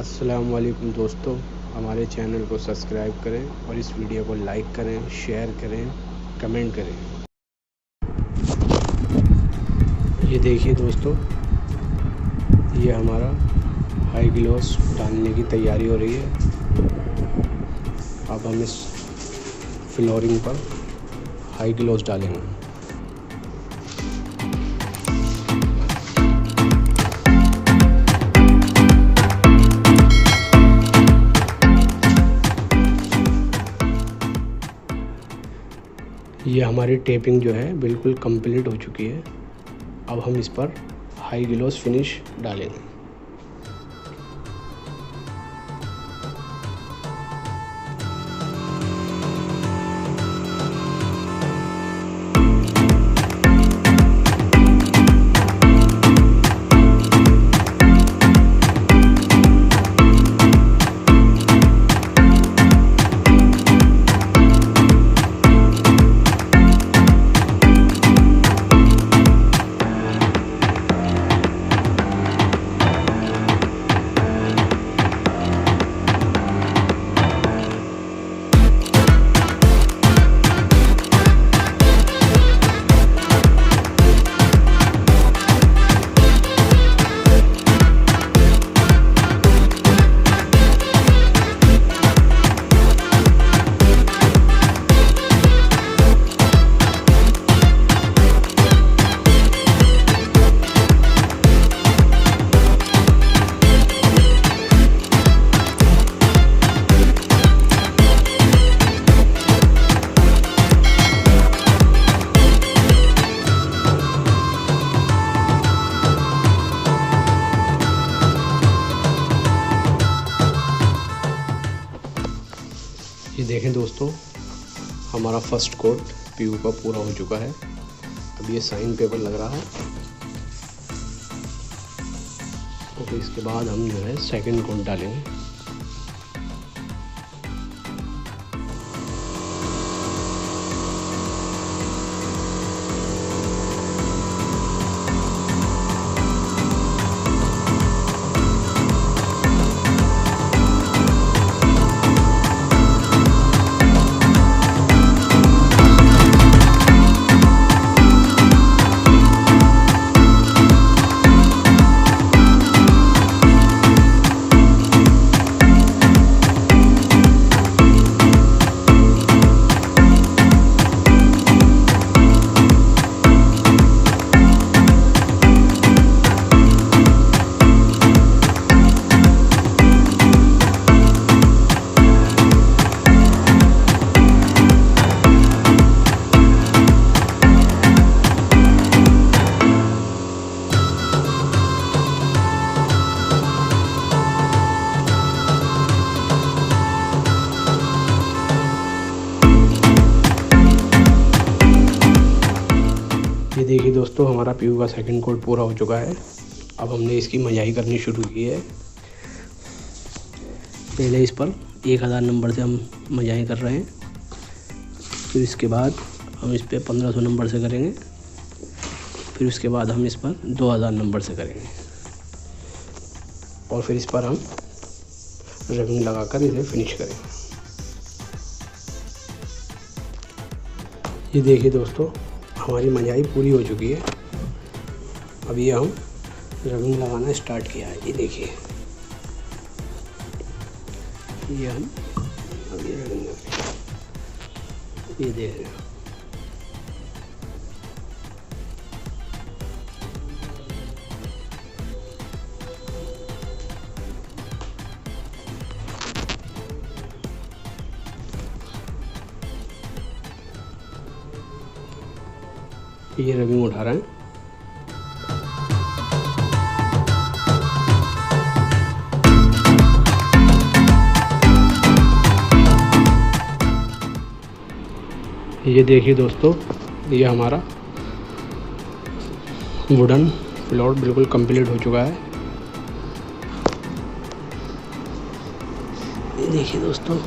अस्सलाम वालेकुम दोस्तों, हमारे चैनल को सब्सक्राइब करें और इस वीडियो को लाइक करें, शेयर करें, कमेंट करें। ये देखिए दोस्तों, ये हमारा हाई ग्लोस डालने की तैयारी हो रही है। अब हम इस फ्लोरिंग पर हाई ग्लोस डालेंगे। ये हमारी टेपिंग जो है बिल्कुल कंप्लीट हो चुकी है। अब हम इस पर हाई ग्लोस फिनिश डालेंगे। ये देखें दोस्तों, हमारा फर्स्ट कोट पीयू का पूरा हो चुका है। अब ये साइन पेपर लग रहा है और इसके बाद हम जो है सेकंड कोट डालेंगे। ये देखिए दोस्तों, हमारा पीयू का सेकंड कोट पूरा हो चुका है। अब हमने इसकी मजाई करनी शुरू की है। पहले इस पर 1000 नंबर से हम मजाई कर रहे हैं, फिर इसके बाद हम इस पर 1500 नंबर से करेंगे, फिर उसके बाद हम इस पर 2000 नंबर से करेंगे और फिर इस पर हम रबिंग लगाकर इसे फिनिश करेंगे। ये देखिए दोस्तों, हमारी मजाई पूरी हो चुकी है। अब ये हम रबिंग लगाना स्टार्ट किया है। ये देखिए, ये हम अब ये रबिंग ये देख रहे हैं। ये रबिंग उठा रहे हैं। ये देखिए दोस्तों, ये हमारा वुडन फ्लोर बिल्कुल कंप्लीट हो चुका है। ये देखिए दोस्तों,